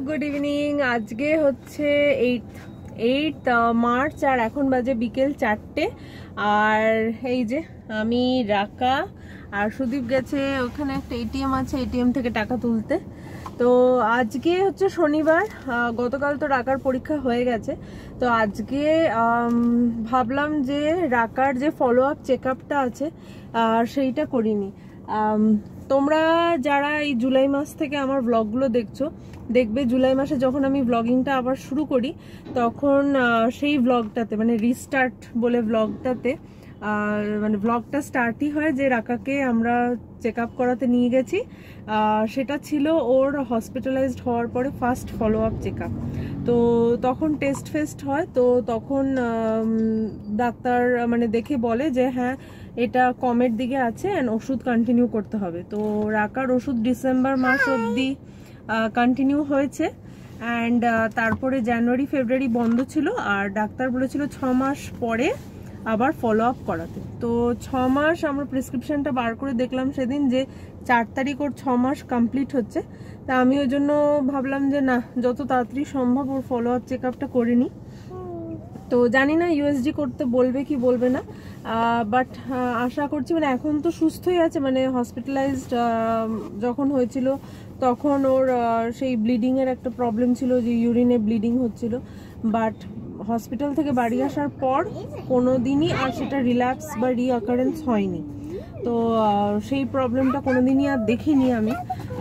Good evening. আজকে হচ্ছে 8 March আর এখন বাজে বিকেল 4টে। আর এই যে আমি রাকা আর সুদীপ গেছে ওখানে একটা এটিএম আছে, এটিএম থেকে টাকা তুলতে। তো আজকে হচ্ছে শনিবার, গতকাল তো রাকার পরীক্ষা হয়ে গেছে। তো আজকে ভাবলাম যে রাকার যে ফলো আপ চেক আপটা আছে সেইটা করিনি। তোমরা যারা এই জুলাই মাস থেকে আমার ব্লগগুলো দেখবে জুলাই মাসে যখন আমি ব্লগিংটা আবার শুরু করি তখন সেই ব্লগটাতে মানে রিস্টার্ট বলে ব্লগটাতে মানে ব্লগটা স্টার্টই হয় যে রাকাকে আমরা চেক আপ করাতে নিয়ে গেছি। সেটা ছিল ওর হসপিটালাইজড হওয়ার পরে first follow up check up. তো তখন টেস্ট ফেস্ট হয়, তো তখন ডাক্তার মানে দেখে বলে যে হ্যাঁ এটা কমের দিকে আছে অ্যান্ড ওষুধ কন্টিনিউ করতে হবে। তো রাকার ওষুধ ডিসেম্বর মাস অবধি কন্টিনিউ হয়েছে অ্যান্ড তারপরে জানুয়ারি ফেব্রুয়ারি বন্ধ ছিল আর ডাক্তার বলেছিল 6 মাস পরে আবার ফলো আপ করাতে। তো 6 মাস আমরা প্রেসক্রিপশনটা বার করে দেখলাম সেদিন যে 4 তারিখ ওর 6 মাস কমপ্লিট হচ্ছে। তা আমি ওই জন্য ভাবলাম যে না, যত তাড়াতাড়ি সম্ভব ওর ফলো আপ চেক আপটা করে নিই। তো জানি না ইউএসজি করতে বলবে কি বলবে না, বাট আশা করছি মানে এখন তো সুস্থই আছে। মানে হসপিটালাইজড যখন হয়েছিল তখন ওর সেই ব্লিডিংয়ের একটা প্রবলেম ছিল যে ইউরিনে ব্লিডিং হচ্ছিল, বাট হসপিটাল থেকে বাড়ি আসার পর কোনো দিনই আর সেটা রিল্যাপস বা রিঅকারেন্স হয়নি। তো সেই প্রবলেমটা কোনো দিনই আর দেখিনি আমি।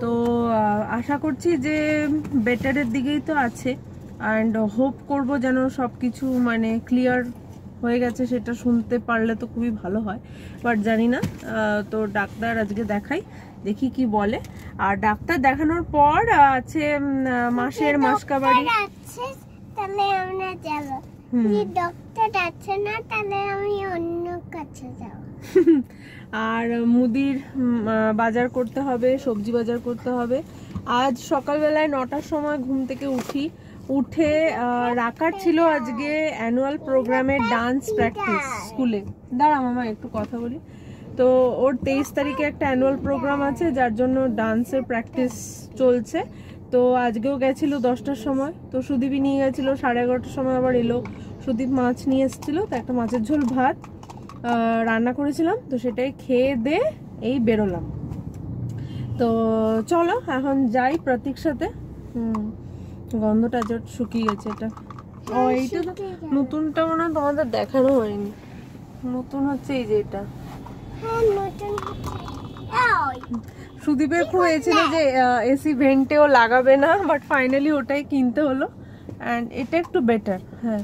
তো আশা করছি যে বেটারের দিকেই তো আছে অ্যান্ড হোপ করব যেন সব কিছু মানে ক্লিয়ার হয়ে গেছে। সেটা শুনতে পারলে তো খুবই ভালো হয়, বাট জানি না। তো ডাক্তার আজকে দেখাই, দেখি কি বলে। আর ডাক্তার দেখানোর পর আছে মাসের মাসকাবাড়ি। তাহলে আমরা যাব, ডক্টর আছে না তাহলে আমি অন্য কাছে যাব। আর মুদির বাজার করতে হবে, সবজি বাজার করতে হবে। আজ সকালবেলায় 9টার সময় ঘুম থেকে উঠে রাকার ছিল আজকে অ্যানুয়াল প্রোগ্রামের ডান্স প্র্যাকটিস স্কুলে। দাঁড়া মামা একটু কথা বলি। তো ওর 23 তারিখে একটা অ্যানুয়াল প্রোগ্রাম আছে যার জন্য ডান্সের প্র্যাকটিস চলছে। তো আজকেও গেছিল 10টার সময়। তো সুদীপই নিয়ে গেছিল, 11:30টার সময় আবার এলো। সুদীপ মাছ নিয়ে এসেছিলো, তো একটা মাছের ঝোল ভাত রান্না করেছিলাম, তো সেটাই খেয়ে দিয়ে এই বেরোলাম। তো চলো এখন যাই প্রতীক সাথে। গন্ধটা জট শুকিয়ে গেছে। এটা ও এইটা তো নতুনটা মনে হয় তোমাদের দেখানো হয়নি। নতুন হচ্ছে এই যে এটা। সুদীপের খুব হয়েছিল যে এসি ভেন্টেও লাগাবে না, বাট ফাইনালি ওটাই কিনতে হলো অ্যান্ড এটা একটু বেটার। হ্যাঁ,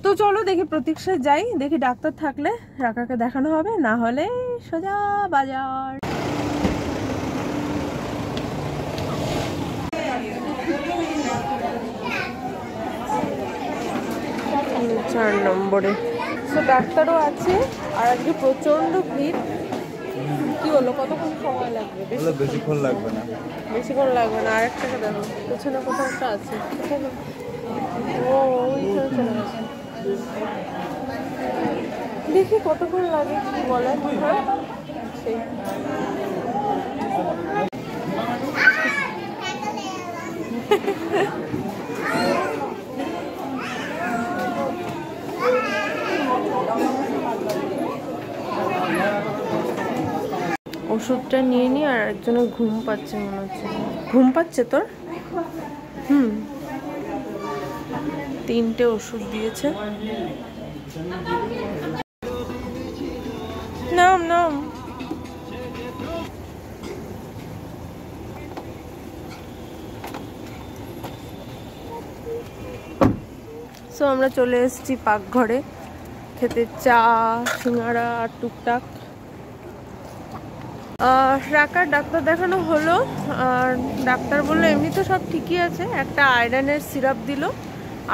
তো চলো দেখি প্রতীক্ষায় যাই, দেখি ডাক্তার থাকলে রাকাকে দেখানো হবে, না হলে সোজা বাজার। 4 নম্বরে তো ডাক্তারও আছে আর আজকে প্রচন্ড ভিড়। কি হলো, কতক্ষণ সময় লাগবে? বেশিক্ষণ লাগবে না, বেশিক্ষণ লাগবে না। আরেকটাকে দেখো পেছনে কোথাও একটা আছে। ও ওইখানে চলে গেছে। দেখি কতক্ষণ লাগে কি বলে। হ্যাঁ সেই ওষুধটা নিয়ে নি। আর একজনের ঘুম পাচ্ছে মনে হচ্ছে। ঘুম পাচ্ছে তোর? 3টে ওষুধ দিয়েছে। নাম নাম সো আমরা চলে এসেছি পাকঘরে খেতে চা সিঙ্গারা আর টুকটাক। রাকার ডাক্তার দেখানো হলো আর ডাক্তার বললো এমনি তো সব ঠিকই আছে। একটা আয়রনের সিরাপ দিল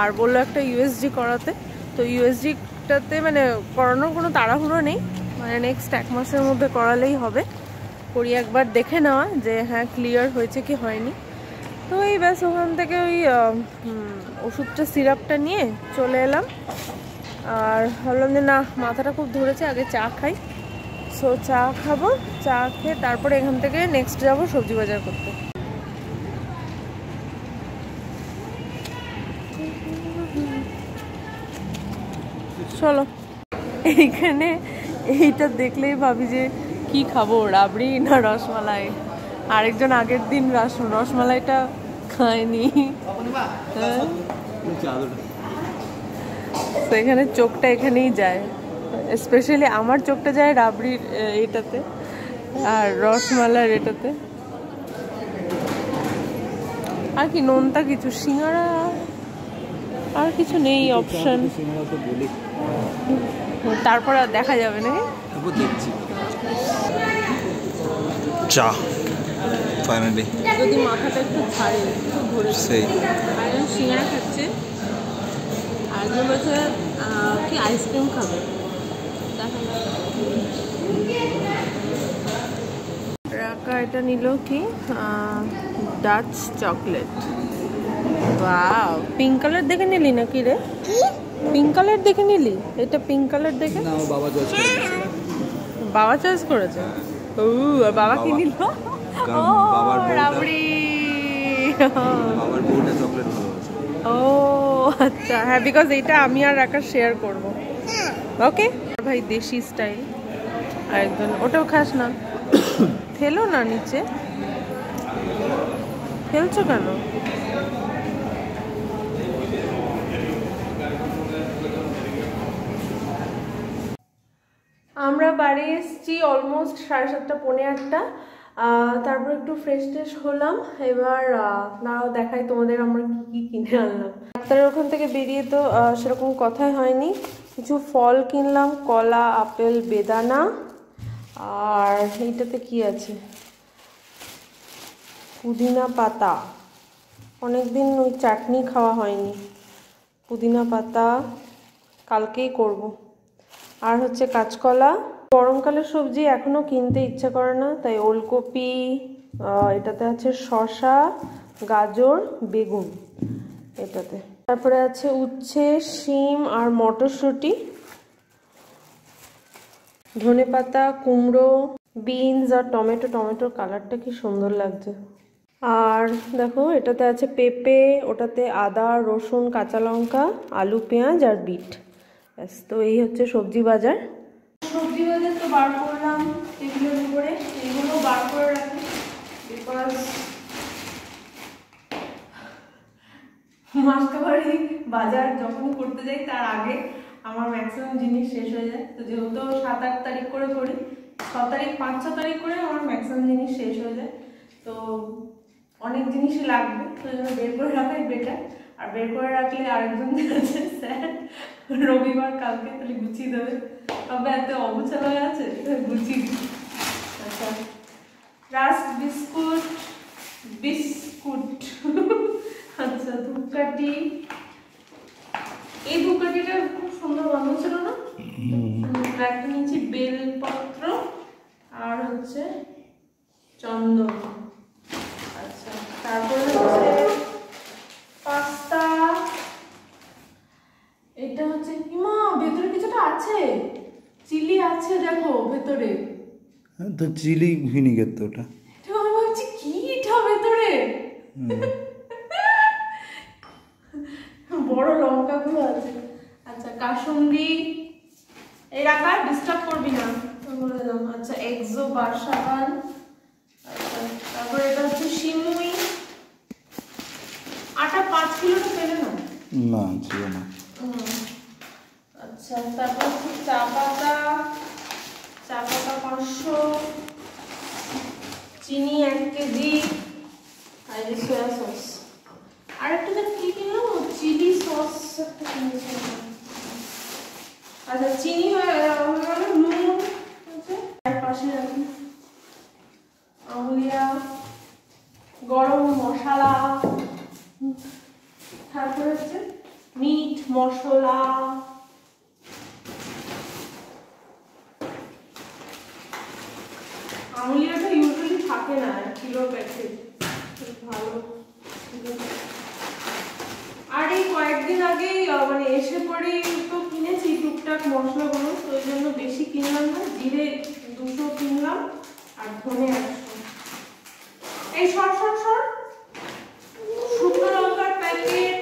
আর বললো একটা ইউএসজি করাতে। তো ইউএসজিটাতে মানে করানোর কোনো তাড়াহুড়ো নেই, মানে নেক্সট 1 মাসের মধ্যে করালেই হবে। করি একবার দেখে নেওয়া যে হ্যাঁ ক্লিয়ার হয়েছে কি হয়নি। তো এই ব্যাস ওখান থেকে ওই ওষুধটা সিরাপটা নিয়ে চলে এলাম। আর ভাবলাম যে না মাথাটা খুব ধরেছে, আগে চা খাই। সো চা খাবো, চা খেয়ে তারপরে এখান থেকে নেক্সট যাবো সবজি বাজার করতে। চলো। এইখানে এইটা দেখলেই ভাবি যে কি খাবো, রাবড়ি না রসমালাই। আরেকজন আগের দিন রসমালাইটা খায়নি। এখানে চোখটা এখানেই যায়, স্পেশালি আমার চোখটা যায় রাবড়ির এটাতে আর রসমালাইয়ের এটাতে। আর কি নোনতা কিছু, সিঙ্গারা আর কিছু নেই অপশন। তারপর আর দেখা যাবে না। দেখছি চা ফাইনালি যদি মাথাটা একটু ছাড়ে ঘুরে সেই আরেকজন সিঙ্গারা খাচ্ছে, আরেকজন বলছে কি আইসক্রিম খাবে। রাকা এটা নিল কি Dutch chocolate. Wow, pink colour দেখে নিলি নাকি রে? পিঙ্ক কালার দেখে নিলি? এটা পিঙ্ক কালার দেখে না, বাবা চয়েস করেছে। বাবা চয়েস করেছে। ও বাবা কি নিল? বাবার রাবড়ি। বাবার বউটা চকলেট ভালোবাসে। ও আচ্ছা, হ্যাঁ, বিকজ এটা আমি আর রাকা শেয়ার করব। ওকে ভাই, দেশি স্টাইল। আরেকজন ওটাও খাস না, ফেলো না নিচে, ফেলছো কেন? আমরা বাড়ি এসেছি অলমোস্ট 7:30 পৌনে 8টা। তারপর একটু ফ্রেশ ট্রেশ হলাম। এবার নাও দেখাই তোমাদের আমরা কি কিনে আনলাম। ডাক্তারের ওখান থেকে বেরিয়ে তো সেরকম কথাই হয়নি। কিছু ফল কিনলাম, কলা, আপেল, বেদানা। আর এইটাতে কি আছে, পুদিনা পাতা। অনেকদিন ওই চাটনি খাওয়া হয়নি, পুদিনা পাতা কালকেই করব। আর হচ্ছে কাঁচকলা। গরমকালের সবজি এখনো কিনতে ইচ্ছা করে না, তাই ওলকপি, এটাতে আছে শসা, গাজর, বেগুন এটাতে। তারপরে আছে উচ্ছে, শিম আর মটরশুঁটি, ধনেপাতা, কুমড়ো, বিনস আর টমেটো। টমেটোর কালারটা কি সুন্দর লাগছে। আর দেখো এটাতে আছে পেঁপে, ওটাতে আদা, রসুন, কাঁচা লঙ্কা, আলু, পেঁয়াজ আর বিট। ব্যাস, তো এই হচ্ছে সবজি বাজার। সবজি বাজার তো বার করলাম টেবিলের উপরে, এগুলো বার করে রাখি বিকজ মাসকাবাড়ি বাজার যখন করতে যাই তার আগে আমার ম্যাক্সিমাম জিনিস শেষ হয়ে যায়। তো যেহেতু 7-8 তারিখ করে করি, 6 তারিখ 5-6 তারিখ করে আমার ম্যাক্সিমাম জিনিস শেষ হয়ে যায়। তো অনেক জিনিসই লাগবে, তো জন্য বের করে রাখাই বেটার। আর বের করে রাখলে আরেকজন আছে স্যার রবিবার কালকে, তাহলে গুছিয়ে দেবে। তবে এত অবচল হয়ে আছে, গুছিয়ে দিই। আচ্ছা, রাস্ক বিস্কুট, বিস্কুট আচ্ছা, ধূপকাঠি। এই ধূপকাঠিটা খুব সুন্দর গন্ধ ছিল না? একটা নিচে বেলপত্র আর হচ্ছে চন্দন। আচ্ছা, তারপরে হচ্ছে পাস্তা। এটা হচ্ছে মা, ভেতরে কিছুটা আছে, চিলি আছে দেখো ভেতরে। তো চিলি ভিনিগার তো ওটা। আমি ভাবছি কি এটা ভেতরে, বড় লঙ্কাগুলো আছে। আচ্ছা, কাসুন্দি। এই রাখা, ডিস্টার্ব করবি না বলে দিলাম। আচ্ছা, এক্সো বার সাবান। আচ্ছা, তারপরে এটা হচ্ছে সিমুই। আটা 5 কিলোটা পেলে না? না, ছিল না। আচ্ছা, তারপর হচ্ছে চা পাতা 500, চিনি 1 কেজি, আর এই সয়া সস। আর একটা কি কিনলাম, চিলি সস একটা কিনেছিলাম। আচ্ছা, চিনি হয়ে গেল, নুন আছে আর পাশে রাখি, আমুলিয়া, গরম মশলা, তারপরে হচ্ছে মিট মশলা। আমুলিয়াটা ইউজুয়ালি থাকে না, কিলো প্যাকেট, ভালো। আর এই কয়েকদিন আগে মানে এসে পরে তো কিনেছি টুকটাক মশলাগুলো, তো ওই জন্য বেশি কিনলাম না। জিরে 200 কিনলাম আর ধনে 100। এই সর শুকনো লঙ্কার প্যাকেট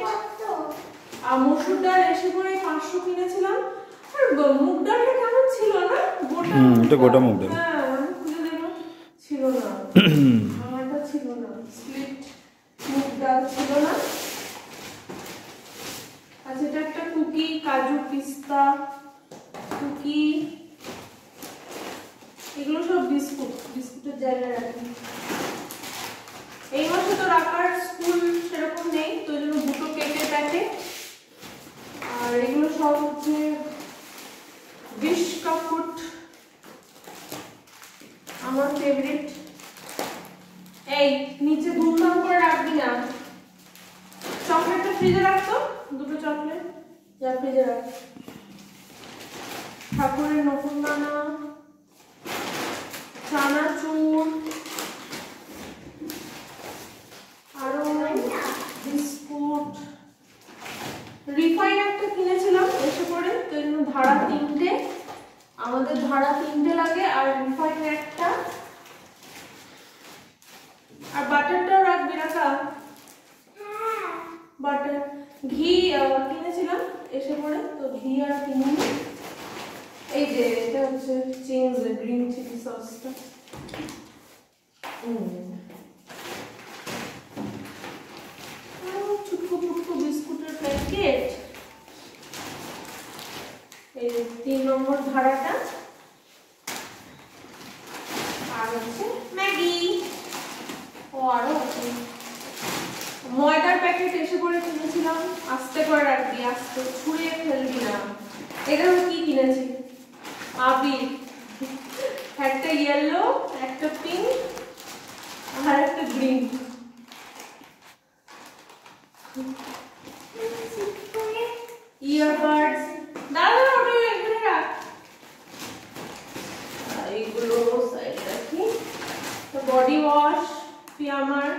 আর মসুর ডাল এসে পরে 500 কিনেছিলাম। মুগ ডালটা কেমন ছিল না? গোটা এটা গোটা মুগ ডাল। হ্যাঁ, আমি খুঁজে দেখলাম ছিল না। আমারটা ছিল না, স্প্লিট মুগ ডাল ছিল না। আচ্ছা, এটা একটা কুকি, কাজু পিস্তা কুকি, এগুলো সব বিস্কুট, বিস্কুটের জায়গায় রাখি। এই মাসে তো রাখার স্কুল সেরকম নেই, তো এই জন্য দুটো কেকের প্যাকেট। আর এগুলো সব হচ্ছে বিস্কুট, আমার ফেভারিট। এই নিচে ধুমধাম করে রাখবি না, চকলেটটা ফ্রিজে রাখতো, দুটো চকলেট যা ফ্রিজে রাখ। ঠাকুরের নকুলদানা, চানাচুর, আরো বিস্কুট, রিফাইন একটা কিনেছিলাম এসে পড়ে, তো এই জন্য ধারা 3টে, আমাদের ধারা 3টে লাগে, আর রিফাইন একটা, আর বাটারটাও রাখবি রাখা। বাটার, ঘি কিনেছিলাম এসে পড়ে, তো ঘি আর কিনি। এই যে এটা হচ্ছে চিংস গ্রিন চিলি সসটা। ছোট্ট ছোট্ট বিস্কুটের প্যাকেট। এই 3 নম্বর ধারাটা, আর হচ্ছে ম্যাগি। ও আরো আছে ময়দার প্যাকেট এসে পড়ে কিনেছিলাম, আস্তে করে রাখবি, আস্তে ছুঁড়ে ফেলবি না। এটা কি কিনেছি? আবির, একটা ইয়েলো, একটা পিঙ্ক, আর একটা গ্রিন। ইয়ারবাডস, দাদা ওটা এখানে রাখ, এইগুলো সাইড রাখি। তো বডি ওয়াশ, পিয়ামার,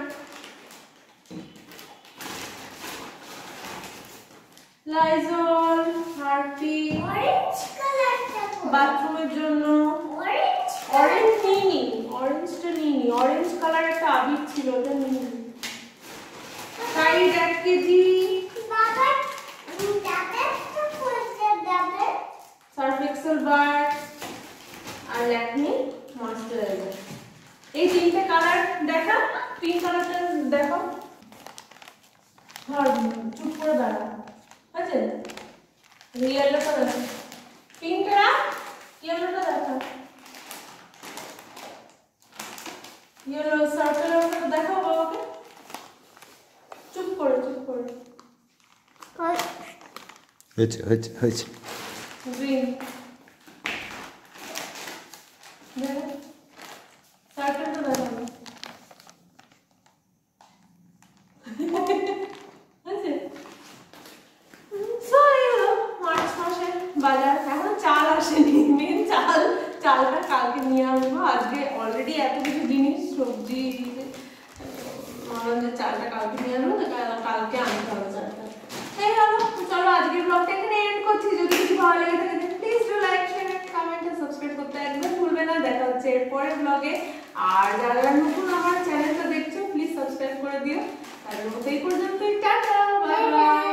লাইজল, হারপিক, অরেঞ্জ কালারটা বাথরুমের জন্য। অরেঞ্জ অরেঞ্জ নিইনি, অরেঞ্জটা নিইনি, অরেঞ্জ কালার একটা আবির ছিল, ওটা নিইনি। সাইড 1 কেজি বাবা দাদা তো কোথায় দাদা সার্ফ এক্সেল বার, আর ল্যাকমি ময়েশ্চারাইজার। এই 3টে কালার দেখা, পিঙ্ক কালারটা দেখো। হ্যাঁ, চুপ করে দাঁড়া, আছে ইয়েলোটা দেখো, পিঙ্কটা, ইয়েলোটা দেখো, ইয়েলো সার্কেলের মতো দেখো বাবাকে। চুপ করে, চুপ করে। হয়েছে হয়েছে হয়েছে। গ্রিন দেখো, সার্কেলটা দেখো। আছে সো এই হলো মার্চ মাসের বাজার। এখন চাল আসেনি, মেন চালটা কালকে নিয়ে আসবো। আজকে অলরেডি এত কিছু জিনিস, সবজি, আমাদের চালটা কালকে নিয়ে আসবো, তো কালকে আনতে হবে চালটা। এই হলো, চলো আজকের ব্লগটা এখানে এন্ড করছি। যদি কিছু ভালো লেগে থাকে please do like, share, comment আর সাবস্ক্রাইব করতে একদম ভুলবে না। দেখা হচ্ছে এর পরের ব্লগে। আর যারা নতুন আমার চ্যানেলটা দেখছো প্লিজ সাবস্ক্রাইব করে দিও। আর এই পর্যন্তই, টাটা, বাই বাই।